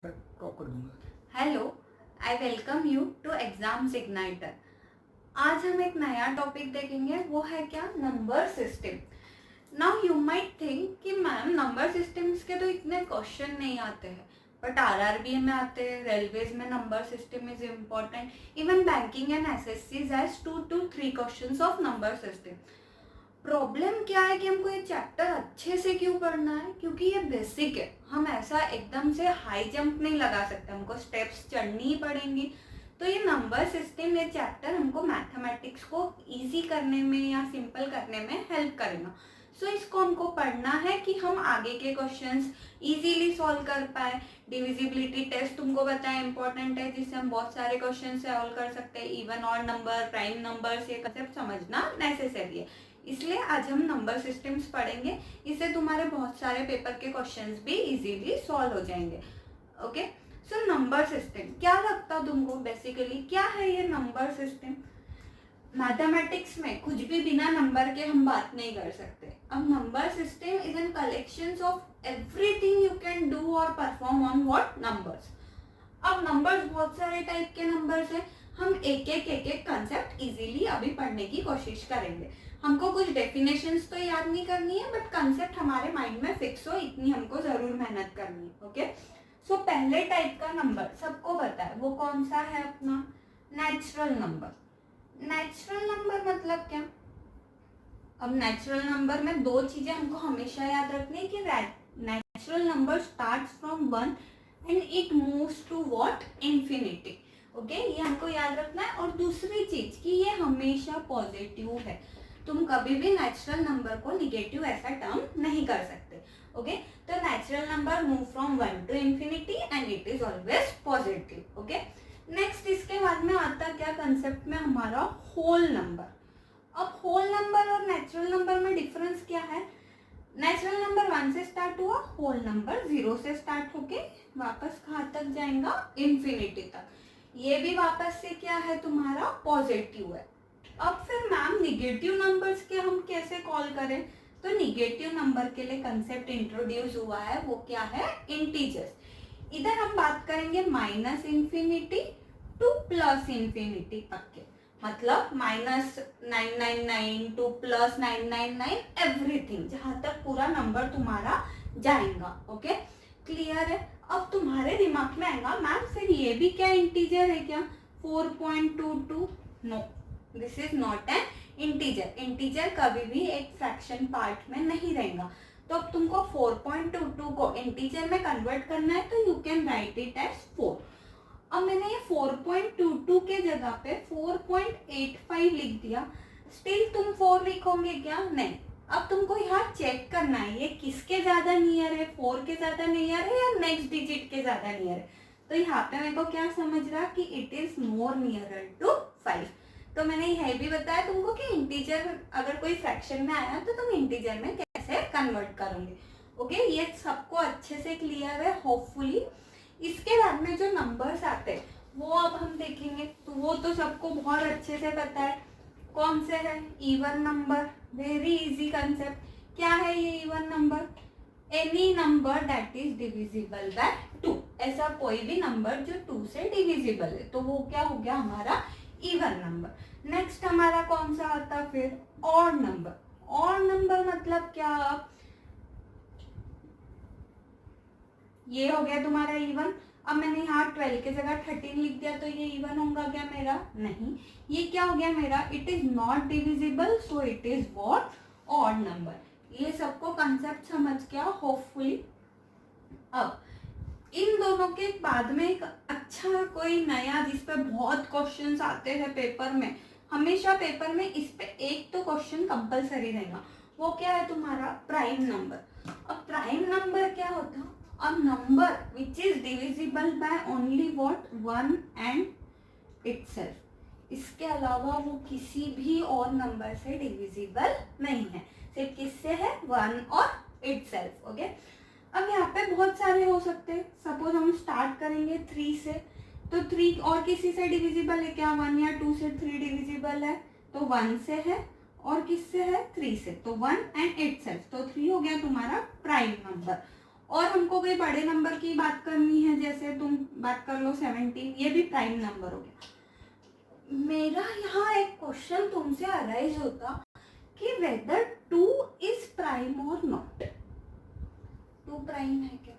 Drop कर दूंगा। Hello, I welcome you to exams igniter. आज हम एक नया टॉपिक देखेंगे, वो है क्या, number system. Now you might think कि मैम नंबर सिस्टम्स के तो इतने क्वेश्चन नहीं आते हैं, बट आरआरबी में आते हैं, रेलवेज में number system is important, even banking and SSC has 2 to 3 questions of number system. Problem क्या है कि हमको ये चैप्टर अच्छे से क्यों पढ़ना है, क्योंकि ये बेसिक है। हम ऐसा एकदम से हाई जंप नहीं लगा सकते, हमको स्टेप्स चढ़नी ही पड़ेंगी। तो ये नंबर सिस्टम, ये चैप्टर हमको मैथमेटिक्स को इजी करने में या सिंपल करने में हेल्प करेगा। सो इसको हमको पढ़ना है कि हम आगे के क्वेश्चंस इजीली सॉल्व कर पाए। डिविजिबिलिटी टेस्ट तुमको बताया इंपॉर्टेंट है, जिससे हम बहुत सारे क्वेश्चन सॉल्व कर सकते हैं। इवन और नंबर, प्राइम नंबर्स, ये कंसेप्ट समझना नेसेसरी है। इसलिए आज हम नंबर सिस्टम्स पढ़ेंगे, इससे तुम्हारे बहुत सारे पेपर के क्वेश्चंस भी इजीली सॉल्व हो जाएंगे। ओके, सो नंबर सिस्टम क्या लगता है तुमको, बेसिकली क्या है ये नंबर सिस्टम? मैथमेटिक्स में कुछ भी बिना नंबर के हम बात नहीं कर सकते। अब number system is an collection of everything you can do और परफॉर्म ऑन व्हाट नंबर्स। अब नंबर्स बहुत सारे टाइप के नंबर्स हैं, हम एक एक कंसेप्ट इजीली अभी पढ़ने की कोशिश करेंगे। हमको कुछ डेफिनेशंस तो याद नहीं करनी है, बट कंसेप्ट हमारे माइंड में फिक्स हो, इतनी हमको जरूर मेहनत करनी है। ओके, सो पहले टाइप का नंबर सबको पता है, वो कौन सा है अपना, नेचुरल नंबर। नेचुरल नंबर मतलब क्या? अब नेचुरल नंबर में दो चीजें हमको हमेशा याद रखनी है कि natural number starts from 1 and it moves to what, infinity. Okay, ये हमको याद रखना है। और दूसरी चीज कि ये हमेशा पॉजिटिव है, तुम कभी भी नेचुरल नंबर को निगेटिव ऐसा टर्म नहीं कर सकते। ओके, तो natural number move from 1 to infinity and it is always positive. Okay, next इसके बाद में आता क्या कंसेप्ट में हमारा, होल नंबर। अब होल नंबर और नेचुरल नंबर में डिफरेंस क्या है? नेचुरल नंबर 1 से स्टार्ट हुआ, होल नंबर 0 से स्टार्ट होके वापस कहाँ तक जाएगा, इंफिनिटी तक। ये भी वापस से क्या है तुम्हारा, पॉजिटिव है। अब फिर मैम निगेटिव नंबर्स के हम कैसे कॉल करें? तो निगेटिव नंबर के लिए कंसेप्ट इंट्रोड्यूस हुआ है, वो क्या है, इंटीजर्स। इधर हम बात करेंगे minus infinity two plus infinity तक के, मतलब -999 टू +999 एवरीथिंग, जहां तक पूरा नंबर तुम्हारा जाएगा। ओके, क्लियर है? अब तुम्हारे दिमाग में आएगा मैम फिर ये भी क्या इंटीजर है क्या, 4.22? No, this is not an integer. Integer कभी भी एक फ्रैक्शन पार्ट में नहीं रहेगा। तो अब तुमको 4.22 को इंटीजर में कन्वर्ट करना है, तो you can write it as 4। अब मैंने ये 4.22 के जगह पे 4.85 लिख दिया, स्टिल तुम 4 लिखोगे क्या? नहीं। अब तुमको यहाँ चेक करना है ये किसके ज्यादा नियर है, 4 के ज्यादा नियर है या नेक्स्ट डिजिट के ज्यादा नियर है। तो यहाँ पे मेरे को क्या समझ रहा कि it is more near to 5। तो मैंने यह भी बताया तुमको कि इंटीजर अगर कोई फ्रैक्शन में आया तो तुम इंटीजर में कैसे कन्वर्ट करोगे। ओके, ये सबको अच्छे से क्लियर है होपफुली। इसके बाद में जो नंबर्स आते हैं वो अब हम देखेंगे, तो वो तो सबको बहुत अच्छे से पता है। कौन से है, even number, very easy concept. क्या है ये even number? Any number that is divisible bye 2, ऐसा कोई भी नंबर जो 2 से डिविजिबल है, तो वो क्या हो गया हमारा, इवन नंबर। नेक्स्ट हमारा कौन सा आता फिर, ऑड नंबर। ऑड नंबर मतलब क्या, ये हो गया तुम्हारा इवन। अब मैंने यहाँ 12 के जगह 13 लिख दिया, तो ये इवन होगा क्या मेरा? नहीं, ये क्या हो गया मेरा, it is not divisible, so it is what, odd number. ये सबको कंसेप्ट समझ गया होपफुली। अब इन दोनों के बाद में एक अच्छा कोई नया, जिस पे बहुत क्वेश्चंस आते हैं पेपर में, हमेशा पेपर में इस पे एक तो क्वेश्चन कंपलसरी रहेगा, वो क्या है तुम्हारा, प्राइम नंबर। अब प्राइम नंबर क्या होता है, a number which is divisible by only what, 1 and itself। इसके अलावा वो किसी भी और नंबर से डिविजिबल नहीं है, सिर्फ किससे है, 1 और itself। ओके, अब यहाँ पे बहुत सारे हो सकते हैं। सपोज हम स्टार्ट करेंगे 3 से, तो 3 और किसी से डिविजिबल है क्या, 1 या 2 से 3 डिविजिबल है, तो 1 से है, और किससे है, 3 से, तो 1 and itself, तो 3 हो गया तुम्हारा प्राइम नंबर। और हमको कोई बड़े नंबर की बात करनी है, जैसे तुम बात कर लो 17, ये भी प्राइम नंबर हो गया। मेरा यहाँ एक क्वेश्चन तुमसे अराइज होता कि वेदर 2 इज प्राइम और नॉट। 2 प्राइम है क्या?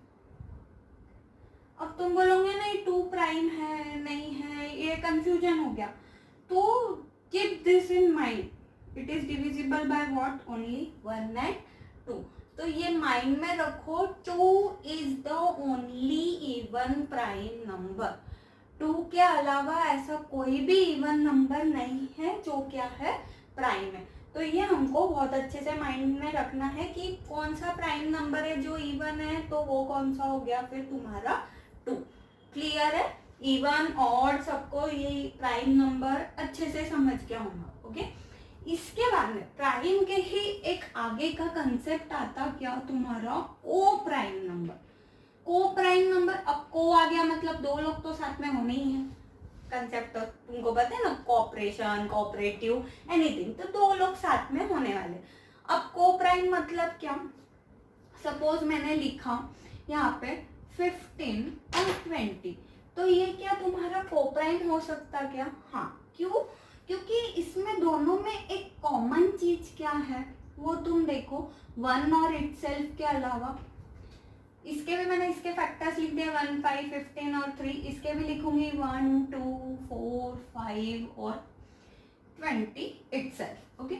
अब तुम बोलोगे नहीं 2 प्राइम है नहीं है, ये कंफ्यूजन हो गया। तो keep this in mind, it is divisible by what? Only 1 and 2। तो ये माइंड में रखो, 2 is the only even prime number. 2 के अलावा ऐसा कोई भी इवन नंबर नहीं है जो क्या है, प्राइम है। तो ये हमको बहुत अच्छे से माइंड में रखना है कि कौन सा प्राइम नंबर है जो इवन है, तो वो कौन सा हो गया फिर तुम्हारा 2। क्लियर है? इवन ऑड सबको ये प्राइम नंबर अच्छे से समझ गया होगा। ओके, इसके बाद में प्राइम के ही एक आगे का कंसेप्ट आता क्या तुम्हारा, को प्राइम नंबर। को प्राइम नंबर, अब को आ गया मतलब 2 लोग तो साथ में होने ही है। कंसेप्ट तो तुमको पता है ना, कॉपरेशन, कोऑपरेटिव, एनीथिंग, तो 2 लोग साथ में होने वाले। अब को प्राइम मतलब क्या? सपोज मैंने लिखा यहाँ पे 15 और 20, तो ये क्या तुम्हारा को प्राइम हो सकता क्या? हाँ। क्यों? क्योंकि इसमें दोनों में एक कॉमन चीज क्या है, वो तुम देखो, 1 और इटसेल्फ के अलावा, इसके भी मैंने इसके फैक्टर्स लिख दिए 1, 5, 15 और 3, इसके भी लिखूंगी 1, 2, 4, 5 और 20 इटसेल्फ। ओके,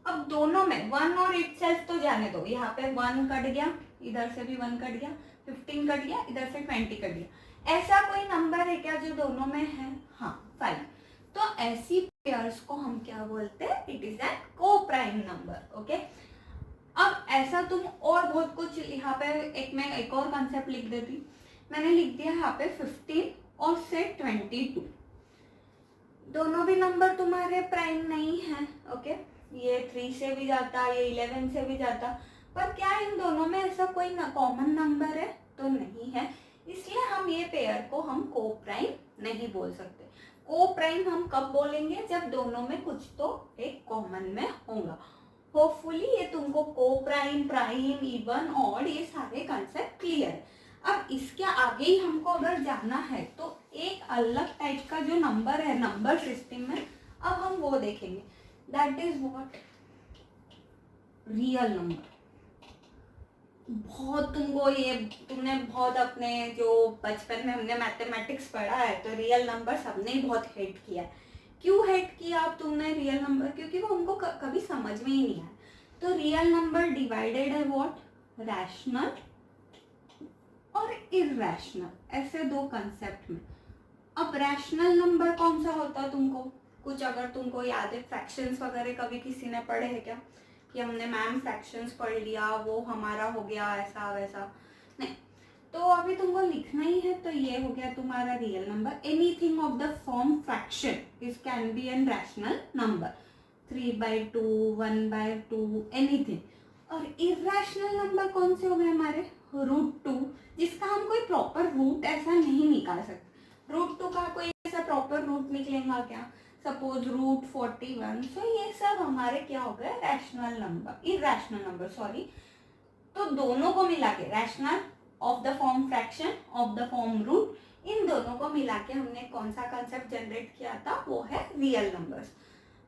अब दोनों में 1 और इटसेल्फ तो जाने दो, यहाँ पे 1 कट गया, इधर से भी 1 कट गया, 15 कट गया, इधर से 20 कट गया। ऐसा कोई नंबर है क्या जो दोनों में है? हाँ, 5। तो ऐसी पेयर्स को हम क्या बोलते हैं? इट इज एन को प्राइम नंबर। ओके, अब ऐसा तुम और बहुत कुछ यहाँ पे एक और कंसेप्ट लिख देती। मैंने लिख दिया यहाँ पे 15 और से 22, दोनों भी नंबर तुम्हारे प्राइम नहीं है। ओके, ये 3 से भी जाता, ये 11 से भी जाता, पर क्या इन दोनों में ऐसा कोई कॉमन नंबर है? तो नहीं है, इसलिए हम ये पेयर को हम को प्राइम नहीं बोल सकते। को प्राइम हम कब बोलेंगे? जब दोनों में कुछ तो एक कॉमन में होगा। होपफुली ये तुमको को प्राइम, प्राइम, इवन, ऑड, ये सारे कंसेप्ट क्लियर है। अब इसके आगे ही हमको अगर जाना है तो एक अलग टाइप का जो नंबर है नंबर सिस्टम में, अब हम वो देखेंगे, that is what? Real number. बहुत तुमने बहुत अपने जो बचपन में हमने मैथमेटिक्स पढ़ा है, तो रियल नंबर सबने ही बहुत हेट किया है। क्यों हेट किया अब तुमने रियल नंबर? क्योंकि वो हमको कभी समझ में ही नहीं आया। तो रियल नंबर डिवाइडेड है व्हाट? रैशनल और इरैशनल, ऐसे 2 कंसेप्ट में। अब रैशनल नंबर कौन सा होता है तुमको कुछ अगर तुमको याद है? फ्रैक्शंस वगैरह कभी किसी ने पढ़े हैं क्या कि हमने मैम फ्रैक्शंस पढ़ लिया, वो हमारा हो गया ऐसा वैसा? नहीं। तो अभी तुमको लिखना ही है, तो ये हो गया तुम्हारा real number. Anything of the form fraction is can be an rational number, 3/2, 1/2, anything. और इरैशनल नंबर कौन से हो गए हमारे? √2, जिसका हम कोई प्रॉपर रूट ऐसा नहीं निकाल सकते। √2 का कोई ऐसा प्रॉपर रूट निकलेगा क्या? सपोज √41। सो ये सब हमारे क्या हो गए? Rational number, irrational number, sorry. तो दोनों को मिला के, rational of the form fraction, of the form root, इन दोनों को मिला के हमने कौन सा कंसेप्ट जनरेट किया था? वो है रियल नंबर्स।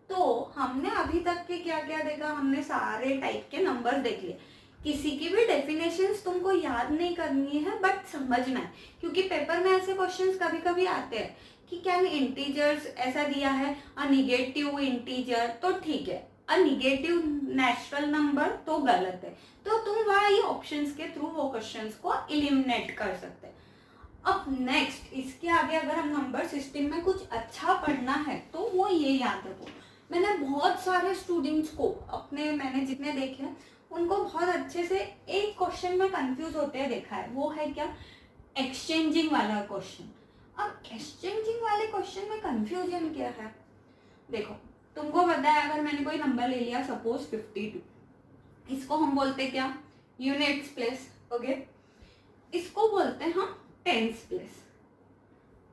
तो हमने अभी तक के क्या क्या देखा? हमने सारे टाइप के नंबर देख लिए। किसी की भी डेफिनेशंस तुमको याद नहीं करनी है, बट समझना है, क्योंकि पेपर में ऐसे क्वेश्चंस कभी कभी आते हैं कि क्या इंटीजर्स ऐसा दिया है, अ निगेटिव इंटीजर तो ठीक है, अ निगेटिव नेचुरल नंबर तो गलत है। तो तुम वहाँ ये ऑप्शंस के थ्रू वो क्वेश्चंस को एलिमिनेट कर सकते हैं। अब नेक्स्ट, इसके आगे अगर हम नंबर सिस्टम में कुछ अच्छा पढ़ना है तो वो ये याद रखो। मैंने बहुत सारे स्टूडेंट्स को अपने, मैंने जितने देखे हैं उनको बहुत अच्छे से एक क्वेश्चन में कंफ्यूज होते हैं देखा है। वो है क्या? एक्सचेंजिंग वाला क्वेश्चन। अब एक्सचेंजिंग वाले क्वेश्चन में कंफ्यूजन क्या है? देखो, तुमको पता है अगर मैंने कोई नंबर ले लिया सपोज 52, इसको हम बोलते क्या? Units place. ओके, इसको बोलते हैं हम टेंस प्लेस।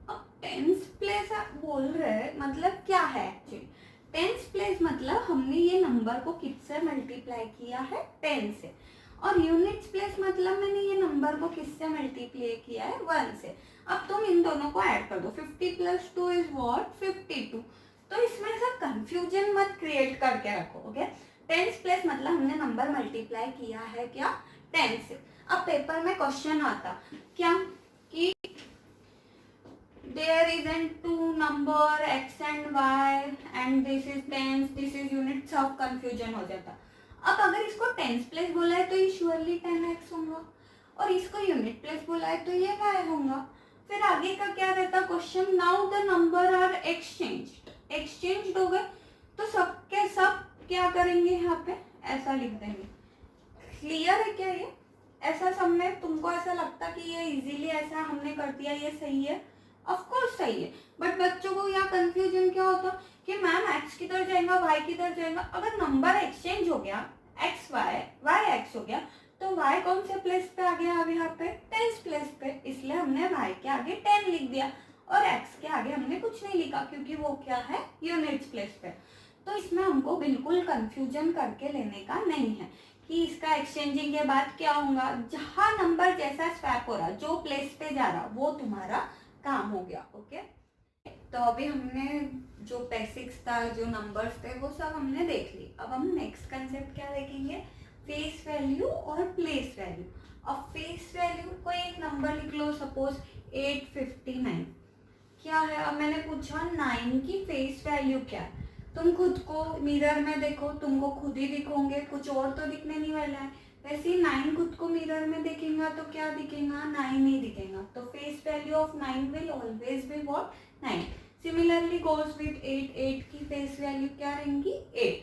अब टेंस प्लेस आप बोल रहे मतलब क्या है एक्चुअली? टेंस प्लेस मतलब हमने ये नंबर को किससे मल्टीप्लाई किया है? 10 से। और यूनिट्स प्लेस मतलब मैंने ये नंबर को किससे मल्टीप्लाई किया है, 1 से। अब तुम इन दोनों को ऐड कर दो, 50 + 2 इज व्हाट, 52। तो इसमें ऐसा कंफ्यूजन मत क्रिएट करके रखो, ओके। टेंस प्लेस मतलब हमने नंबर मल्टीप्लाई किया है क्या, 10 से। अब पेपर में क्वेश्चन आता क्या कि there isn't two number x and y and this is tens, this is unit, सब कंफ्यूजन हो जाता। अब अगर इसको टेंस प्लेस बोला है तो ये श्योरली 10x होगा, और इसको यूनिट प्लेस बोला है तो ये y होगा। फिर आगे का क्या रहता question, now the number are exchanged हो गए, तो सबके सब क्या करेंगे, यहाँ पे ऐसा लिख देंगे। क्लियर है क्या ये? ऐसा सब में तुमको ऐसा लगता कि ये इजीली ऐसा हमने कर दिया, ये सही है? ऑफ कोर्स सही है, बट बच्चों को यहाँ कंफ्यूजन क्या होता कि मैम x किधर जाएगा, y किधर जाएगा। अगर नंबर एक्सचेंज हो गया, x y x हो गया, तो y कौन से प्लेस पे आ गया, अब यहाँ पे टेंस प्लेस पे, इसलिए हमने y के आगे 10 लिख दिया, और x के आगे हमने कुछ नहीं लिखा क्योंकि वो क्या है, यूनिट्स प्लेस पे। तो इसमें हमको बिल्कुल कंफ्यूजन करके लेने का नहीं है कि इसका एक्सचेंजिंग के बाद क्या होगा। जहाँ नंबर जैसा स्वैप हो रहा, जो प्लेस पे जा रहा, वो तुम्हारा काम हो गया, ओके। तो अभी हमने जो बेसिक्स था, जो नंबर्स थे, वो सब हमने देख ली। अब हम नेक्स्ट कंसेप्ट क्या देखेंगे, फेस वैल्यू और प्लेस वैल्यू। अब फेस वैल्यू, कोई एक नंबर लिख लो, सपोज 859 क्या है। अब मैंने पूछा 9 की फेस वैल्यू क्या है। तुम खुद को मिरर में देखो, तुमको खुद ही दिखोगे, कुछ और तो दिखने नहीं वाला है। वैसे ही 9 खुद को मिरर में देखेगा तो क्या दिखेगा, 9 ही दिखेगा। तो face value of 9 will always be what, 9। Similarly goes with 8 की फेस वैल्यू क्या रहेंगी, 8।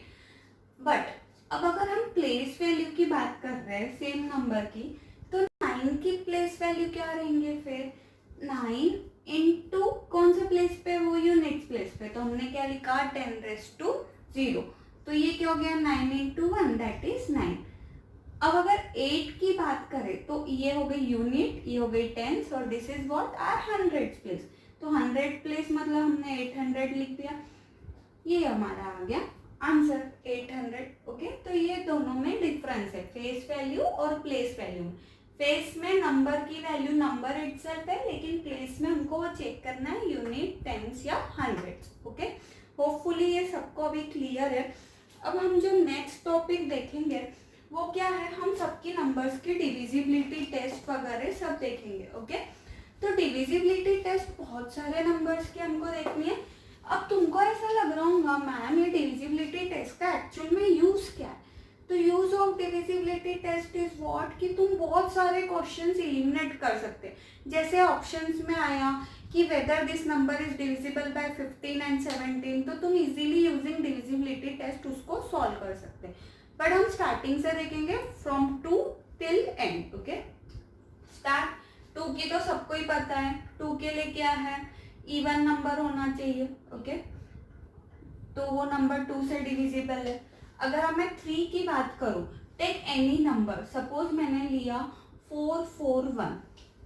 बट अब अगर हम प्लेस वैल्यू की बात कर रहे हैं सेम नंबर की, तो 9 की प्लेस वैल्यू क्या रहेंगे, फिर 9 इंटू कौन से प्लेस पे, वो यूनिट्स प्लेस पे। तो हमने क्या लिखा, 10⁻�0। तो ये क्या हो गया, 9 इंटू 1 दैट इज 9। अब अगर 8 की बात करें तो ये हो गई यूनिट, ये हो गई टेंस, और this is what, are hundred place. तो 100 प्लेस मतलब हमने 800 लिख दिया, ये हमारा आ गया आंसर 800, ओके। तो ये दोनों में डिफरेंस है, फेस वैल्यू और प्लेस वैल्यू में। फेस में नंबर की वैल्यू नंबर इटसेल्फ है, लेकिन प्लेस में हमको वो चेक करना है यूनिट, टेंस या हंड्रेड्स, ओके। होपफुली ये सबको अभी क्लियर है। अब हम जो नेक्स्ट टॉपिक देखेंगे वो क्या है, हम सबकी नंबर्स की डिविजिबिलिटी टेस्ट वगैरह सब देखेंगे, ओके। तो डिविजिबिलिटी टेस्ट बहुत सारे नंबर्स की हमको देखनी है। अब तुमको ऐसा लग रहा होगा मैम ये डिविजिबिलिटी टेस्ट का एक्चुअल में यूज क्या है। तो use of divisibility test is what, कि तुम बहुत सारे क्वेश्चंस एलिमिनेट कर सकते। जैसे ऑप्शंस में आया कि whether this number is divisible bye 15 and 17, तो तुम इजीली यूजिंग डिविजिबिलिटी टेस्ट उसको सॉल्व कर सकते। बट हम स्टार्टिंग से देखेंगे from 2 till and, okay. Start 2 की तो सबको ही पता है, 2 के लिए क्या है, इवन नंबर होना चाहिए, ओके। तो वो नंबर 2 से डिविजिबल है। अगर मैं 3 की बात करूं, टेक एनी नंबर, सपोज मैंने लिया 441।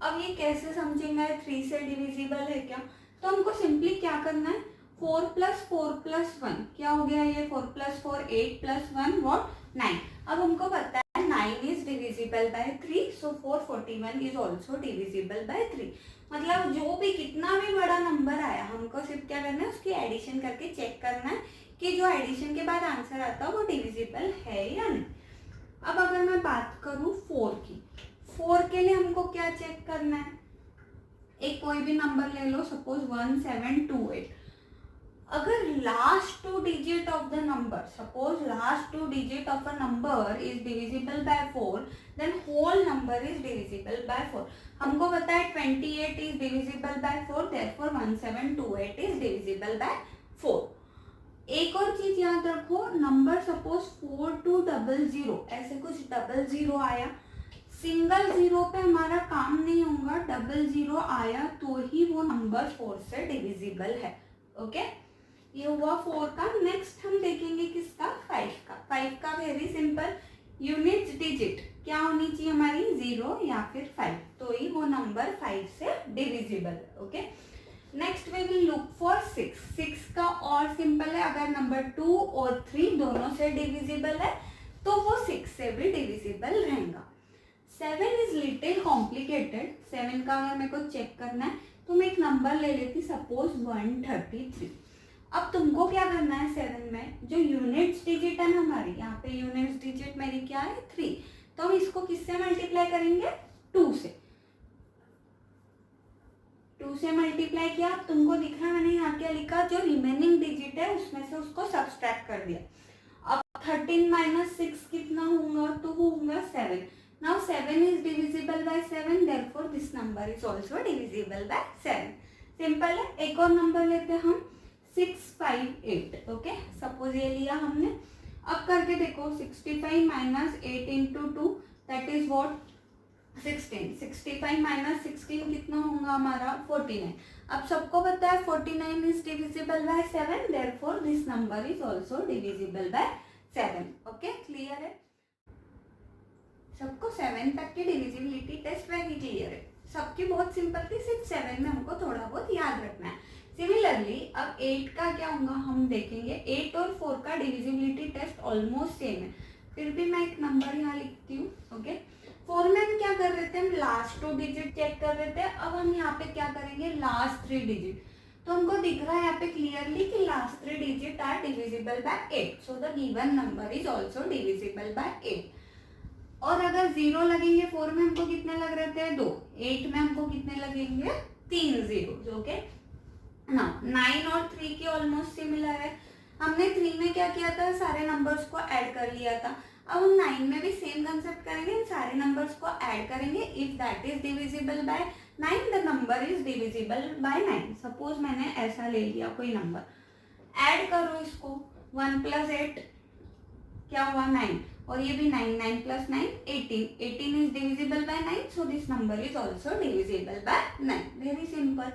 अब ये कैसे समझेंगे 3 से डिविजिबल है क्या, तो हमको सिंपली क्या करना है, 4 + 4 + 1 क्या हो गया, ये 4 + 4 8 + 1 व्हाट, 9। अब हमको पता है 9 is divisible bye 3, so 441 is also divisible bye 3। मतलब जो भी कितना भी बड़ा नंबर आया, हमको सिर्फ क्या करना है, उसकी एडिशन करके चेक करना है कि जो एडिशन के बाद आंसर आता है वो डिविजिबल है या नहीं। अब अगर मैं बात करूँ 4 की, 4 के लिए हमको क्या चेक करना है, एक कोई भी नंबर ले लो, सपोज 1728। अगर last 2 digit of the number, suppose last 2 digit of a number is divisible by 4, then whole number is divisible by 4। हमको पता है 28 is divisible by 4, therefore 1728 is divisible by 4। एक और चीज याद रखो, नंबर सपोज 4200 ऐसे कुछ 00 आया, सिंगल 0 पे हमारा काम नहीं होगा, 00 आया तो ही वो नंबर 4 से डिविजिबल है, ओके। ये हुआ 4 का। नेक्स्ट हम देखेंगे किसका, 5 का। 5 का वेरी सिंपल, यूनिट्स डिजिट क्या होनी चाहिए हमारी, 0 या फिर 5, तो ही वो नंबर 5 से डिविजिबल है, okay. Next we will look for 6 का और सिंपल है, अगर नंबर 2 और 3 दोनों से डिविजिबल है तो वो 6 से भी डिविजिबल रहेगा। 7 इज लिटिल कॉम्प्लिकेटेड। 7 का अगर मेरे को चेक करना है तो मैं एक नंबर ले लेती, सपोज 133। अब तुमको क्या करना है, 7 में जो यूनिट्स डिजिट है ना हमारी, यहाँ पे यूनिट्स डिजिट मेरी क्या है 3, तो हम इसको किससे मल्टीप्लाई करेंगे 2 से। 2 से मल्टीप्लाई किया, तुमको दिख रहा है मैंने यहाँ क्या लिखा, जो रिमेनिंग डिजिट है उसमें से उसको सब्सट्रैक्ट कर दिया। अब 13 माइनस 6 कितना होगा, तो होगा 7। Now 7 is divisible bye 7, therefore this number is also divisible by 7। Simple है। एक और नंबर लेते हैं हम 658। ओके, सपोज ये लिया हमने। अब करके देखो 65 minus 8 into 2 that is what 16। 65 minus 16 कितना होगा हमारा 49। अब सबको पता है 49 is divisible bye 7, therefore this number is also divisible by 7। Okay, clear है सबको? 7 तक की डिविजिबिलिटी टेस्ट वेरी क्लियर है सबकी, बहुत सिंपल थी, सिर्फ 7 में हमको थोड़ा बहुत याद रखना है। सिमिलरली अब 8 का क्या होगा हम देखेंगे। 8 और 4 का डिविजिबिलिटी टेस्ट ऑलमोस्ट सेम है, फिर भी मैं एक नंबर यहाँ लिखती हूँ। ओके, 4 में हम क्या कर रहे थे, हम लास्ट 2 डिजिट चेक कर रहे थे। अब हम यहाँ पे क्या करेंगे, लास्ट 3 डिजिट। तो हमको दिख रहा है यहाँ पे क्लियरली कि last 3 digit are divisible by 8, so the given number is also divisible by 8। और अगर 0 लगेंगे 4 में हमको कितने लग रहे थे 2, 8 में हमको कितने लगेंगे 3 जीरो। ओके, ना 9 और 3 के ऑलमोस्ट सिमिलर है। हमने 3 में क्या किया था, सारे नंबर्स को ऐड कर लिया था। अब हम 9 में भी सेम कंसेप्ट करेंगे, हम सारे नंबर्स को ऐड करेंगे। If that is divisible bye 9 the number is divisible bye 9। Suppose मैंने ऐसा ले लिया कोई नंबर, ऐड करो इसको, 1 प्लस 8 क्या हुआ 9, और ये भी 9, 9 plus 9 18। 18 is divisible bye 9, so this number is also divisible bye 9। Very simple.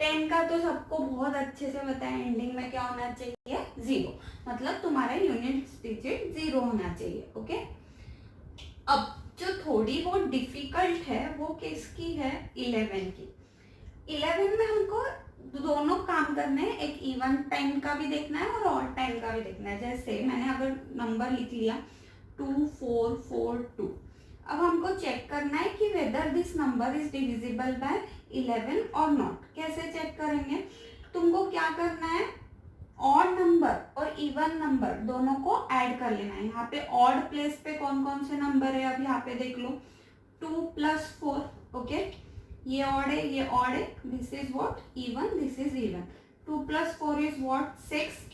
10 का तो सबको बहुत अच्छे से पता है, एंडिंग में क्या होना चाहिए 0, मतलब तुम्हारा यूनिट डिजिट 0 होना चाहिए। ओके, अब जो थोड़ी बहुत डिफिकल्ट है वो किसकी है, 11 की। 11 में हमको दोनों काम करने हैं, एक इवन टाइम का भी देखना है और ऑड टाइम का भी देखना है। जैसे मैंने अगर नंबर लिख लिया 2442, अब हमको चेक करना है कि whether this number is divisible bye 11 और नॉट। कैसे चेक करेंगे, तुमको क्या करना है, ऑड नंबर और इवन नंबर दोनों को ऐड कर लेना है। यहाँ पे ऑड प्लेस पे कौन कौन से नंबर है, अब यहाँ पे देख लो 2 प्लस 4। ओके, ये ऑड है, ये ऑड है, this is what even, this is even. 2 plus 4 is what 6,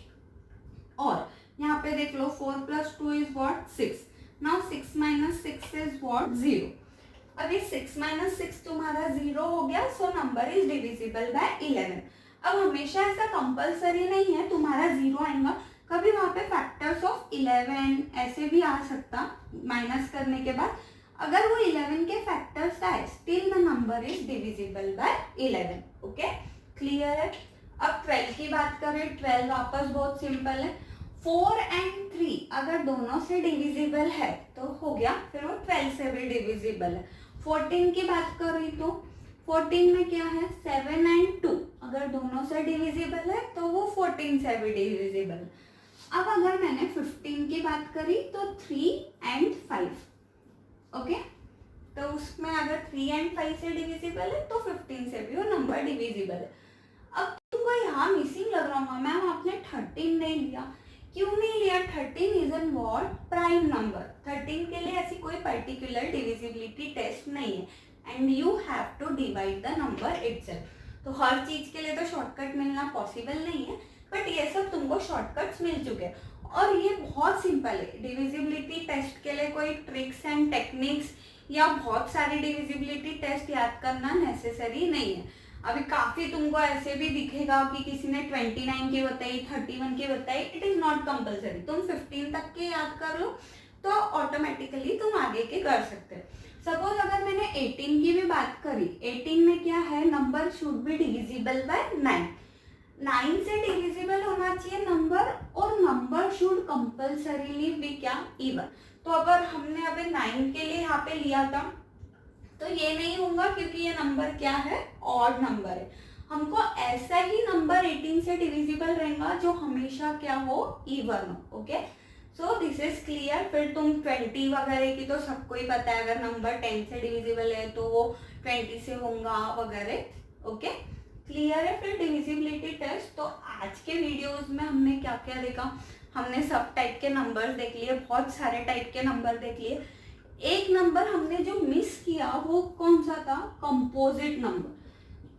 और यहाँ पे देख लो 4 plus 2 is what 6। Now 6 minus 6 is what 0। अब ये 6 माइनस 6 तुम्हारा 0 हो गया, so number is divisible bye 11। अब हमेशा ऐसा कंपलसरी नहीं है तुम्हारा 0 आएगा, कभी वहाँ पे फैक्टर्स ऑफ 11 ऐसे भी आ सकता माइनस करने के बाद। अगर वो 11 के फैक्टर्स आए, still the number is divisible bye 11। Okay, clear है? अब 12 की बात करें, 12 वापस बहुत सिंपल है। 4 एंड 3 अगर दोनों से डिविजिबल है तो हो गया, फिर वो 12 से भी डिविजिबल है। 14 की बात करें तो 14 में क्या है, 7 एंड 2 अगर दोनों से डिविजिबल है तो वो 14 से भी डिविजिबल है। अब अगर मैंने 15 की बात करी तो 3 एंड 5। ओके, तो उसमें अगर 3 एंड 5 से डिविजिबल है तो 15 से भी वो नंबर डिविजिबल है। अब तुमको यहाँ मिसिंग लग रहा होगा, मैम आपने 13 नहीं लिया, क्यों नहीं लिया? 13 is an what prime number. 13 के लिए ऐसी कोई पर्टिकुलर डिविजिबिलिटी टेस्ट नहीं है, and you have to divide the number itself. तो हर चीज के लिए तो शॉर्टकट मिलना पॉसिबल नहीं है, बट ये सब तुमको शॉर्टकट्स मिल चुके हैं और ये बहुत सिंपल है। डिविजिबिलिटी टेस्ट के लिए कोई ट्रिक्स एंड टेक्निक्स या बहुत सारी डिविजिबिलिटी टेस्ट याद करना नेसेसरी नहीं है। अभी काफी तुमको ऐसे भी दिखेगा कि किसी ने 29 की बताई, 31 की बताई, इट इज नॉट कंपलसरी। तुम 15 तक के याद कर लो तो ऑटोमेटिकली तुम आगे के कर सकते हो। सपोज अगर मैंने 18 की भी बात करी, 18 में क्या है, number should be divisible by 9। 9 से डिविजिबल होना चाहिए नंबर, और नंबर शुड कंपल्सरीली बी क्या, इवन। तो अगर हमने अभी 9 के लिए यहाँ पे लिया था तो ये नहीं होगा क्योंकि ये नंबर क्या है, ऑड नंबर है। हमको ऐसा ही नंबर 18 से डिविजिबल रहेगा जो हमेशा क्या हो, इवन हो। Okay, so this is clear. फिर तुम 20 वगैरह की तो सबको ही पता है, अगर नंबर 10 से डिविजिबल है तो वो 20 से होगा वगैरह। ओके, क्लियर है। फिर डिविजिबिलिटी टेस्ट, तो आज के वीडियोस में हमने क्या क्या देखा, हमने सब टाइप के नंबर्स देख लिए, बहुत सारे टाइप के नंबर देख लिए। एक नंबर हमने जो मिस किया वो कौन सा था, कंपोजिट नंबर।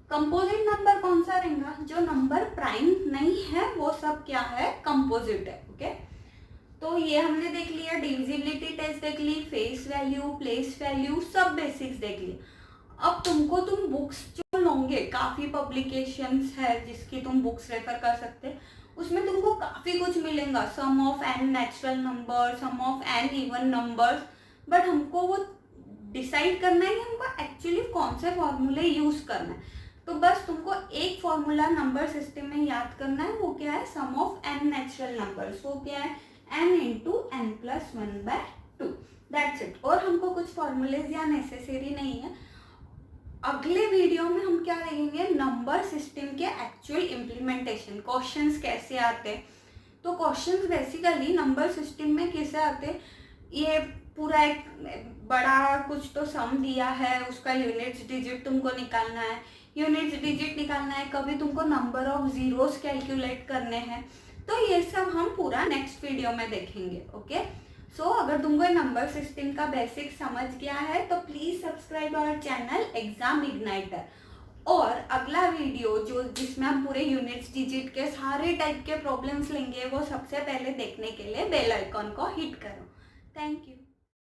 कंपोजिट नंबर कौन सा रहेगा, जो नंबर प्राइम नहीं है वो सब क्या है, कंपोजिट है। ओके, तो ये हमने देख लिया, डिविजिबिलिटी टेस्ट देख ली, फेस वैल्यू, प्लेस वैल्यू, सब बेसिक्स देख लिए। अब तुम बुक्स जो लोगे, काफी पब्लिकेशंस है जिसकी तुम बुक्स रेफर कर सकते, उसमें तुमको काफी कुछ मिलेगा, sum of n natural number, sum of n even numbers, but हमको वो डिसाइड करना है कि हमको एक्चुअली कौन से फॉर्मूले यूज करना है। तो बस तुमको एक फॉर्मूला नंबर सिस्टम में याद करना है, वो क्या है, sum of n natural numbers, वो क्या है, n into n plus 1/2, that's it. और हमको कुछ फॉर्मूलेज या नेसेसरी नहीं है। अगले वीडियो में हम क्या देखेंगे, नंबर सिस्टम के एक्चुअल इम्प्लीमेंटेशन, क्वेश्चंस कैसे आते हैं। तो क्वेश्चंस बेसिकली नंबर सिस्टम में कैसे आते हैं, ये पूरा एक बड़ा कुछ तो सम दिया है, उसका यूनिट्स डिजिट तुमको निकालना है, यूनिट्स डिजिट निकालना है, कभी तुमको नंबर ऑफ जीरोस कैलकुलेट करने हैं। तो ये सब हम पूरा नेक्स्ट वीडियो में देखेंगे। ओके, सो अगर तुमको नंबर सिस्टम का बेसिक समझ गया है तो please subscribe our channel exam igniter. और अगला वीडियो जो जिसमें हम पूरे यूनिट्स डिजिट के सारे टाइप के प्रॉब्लम्स लेंगे, वो सबसे पहले देखने के लिए बेल आइकॉन को हिट करो। Thank you.